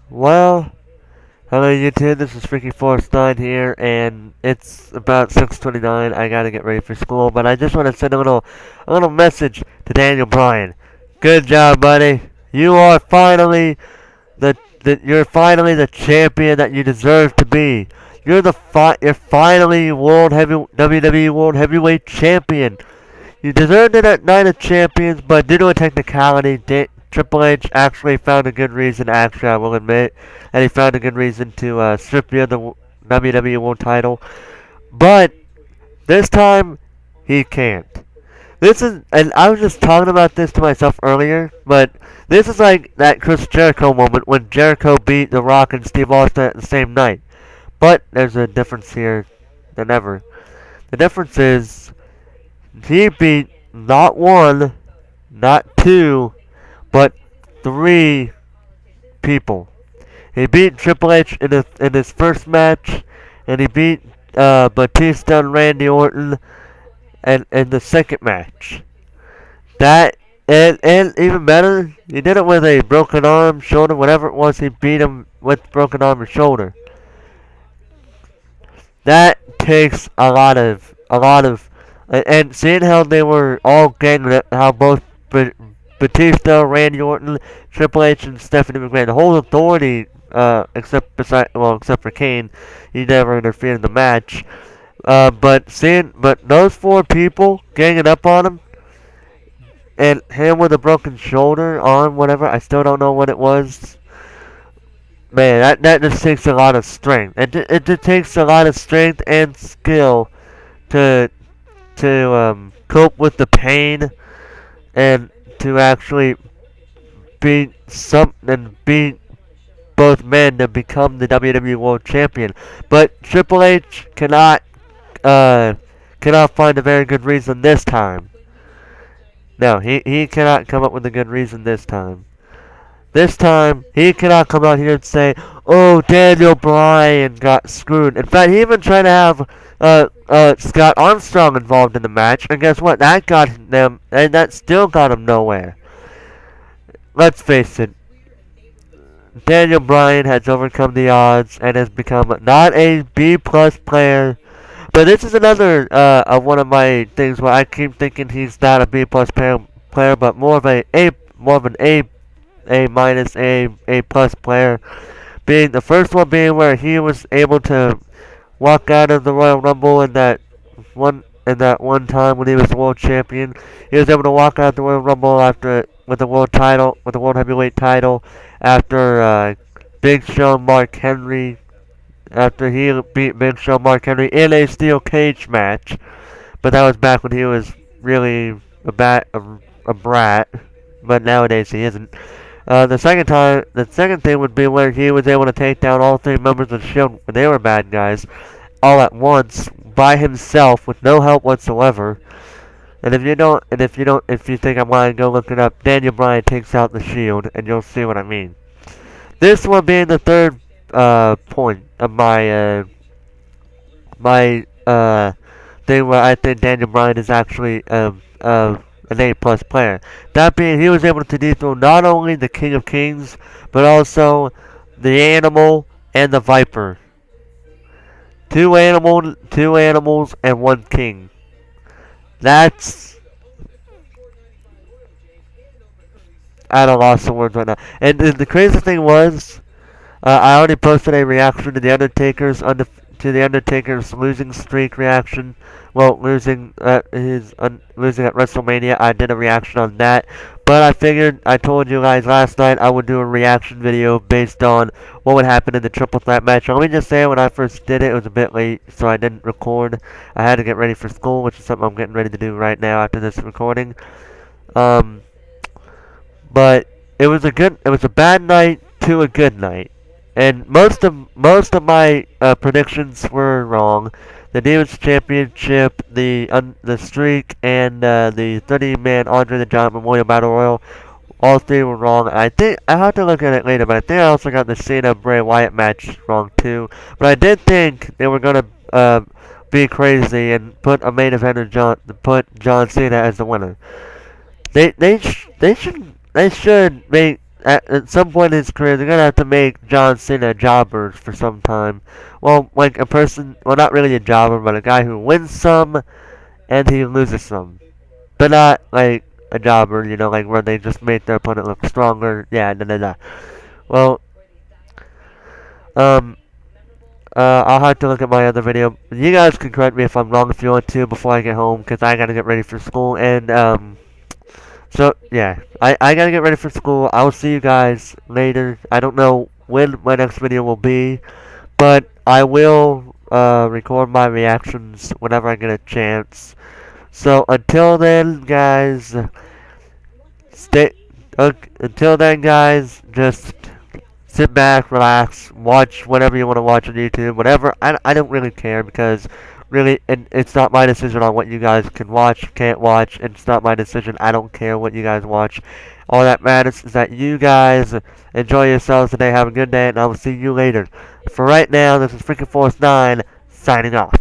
Well, hello YouTube, this is Freaky Force 9 here, and it's about 6:29. I gotta get ready for school, but I just want to send a little message to Daniel Bryan. Good job, buddy. You are finally you're finally the champion that you deserve to be. You're finally WWE World Heavyweight Champion. You deserved it at Night of Champions, but due to a technicality, Triple H actually found a good reason. Actually, I will admit, and he found a good reason to strip you of the WWE World Title. But this time, he can't. And I was just talking about this to myself earlier, but this is like that Chris Jericho moment when Jericho beat The Rock and Steve Austin at the same night. But there's a difference here than ever. The difference is he beat not one, not two, but three people. He beat Triple H in his first match, and he beat Batista and Randy Orton in the second match. That and even better, he did it with a broken arm, shoulder, whatever it was. He beat him with broken arm and shoulder. That takes a lot of, and seeing how they were all ganging it, how both Batista, Randy Orton, Triple H, and Stephanie McMahon, the whole authority, except for Kane, he never interfered in the match. But those four people ganging up on him, and him with a broken shoulder, arm, whatever, I still don't know what it was. Man, that just takes a lot of strength. It just takes a lot of strength and skill to cope with the pain and to actually beat both men to become the WWE World Champion. But Triple H cannot find a very good reason this time. No, he cannot come up with a good reason this time. This time, he cannot come out here and say, "Oh, Daniel Bryan got screwed." In fact, he even tried to have Scott Armstrong involved in the match, and guess what? That still got him nowhere. Let's face it, Daniel Bryan has overcome the odds and has become not a B plus player. But this is another of one of my things where I keep thinking he's not a B plus player, but more of an A minus, A plus player. Being the first one being where he was able to walk out of the Royal Rumble in that one time when he was the world champion. He was able to walk out of the Royal Rumble with the world heavyweight title after Big Show Mark Henry after he beat Big Show Mark Henry in a steel cage match. But that was back when he was really a brat. But nowadays he isn't. The second thing would be where he was able to take down all three members of the Shield when they were bad guys, all at once by himself with no help whatsoever. And if you think I'm lying, go look it up. Daniel Bryan takes out the Shield, and you'll see what I mean. This one being the third point of my thing where I think Daniel Bryan is actually an A plus player. That being, he was able to dethrone not only the King of Kings, but also the Animal and the Viper. Two animals, and one king. That's at a loss of words right now. And the crazy thing was, I already posted a reaction to the Undertaker's losing streak reaction. Well, losing losing at WrestleMania. I did a reaction on that, but I told you guys last night I would do a reaction video based on what would happen in the triple threat match. Let me just say, when I first did it, it was a bit late, so I didn't record. I had to get ready for school, which is something I'm getting ready to do right now after this recording. Um, but it was a bad night to a good night. And most of my predictions were wrong. The Divas Championship, the streak, and the 30-man Andre the Giant Memorial Battle Royal, all three were wrong. I think I have to look at it later, but I think I also got the Cena Bray Wyatt match wrong too. But I did think they were gonna be crazy and put a main eventer put John Cena as the winner. They should make at some point in his career, they're gonna have to make John Cena a jobber for some time. Well, like a person, well, not really a jobber, but a guy who wins some and he loses some, but not like a jobber, like where they just make their opponent look stronger. Yeah, no. Well, um, I'll have to look at my other video. You guys can correct me if I'm wrong if you want to before I get home, because I gotta get ready for school. And, so, yeah. I gotta get ready for school. I will see you guys later. I don't know when my next video will be, but I will, record my reactions whenever I get a chance. So, until then, guys, stay, until then, guys, just sit back, relax, watch whatever you want to watch on YouTube, whatever. I don't really care because really it's not my decision on what you guys can watch, can't watch. It's not my decision. I don't care what you guys watch. All that matters is that you guys enjoy yourselves today. Have a good day, and I will see you later. For right now, this is Freaking Force 9 signing off.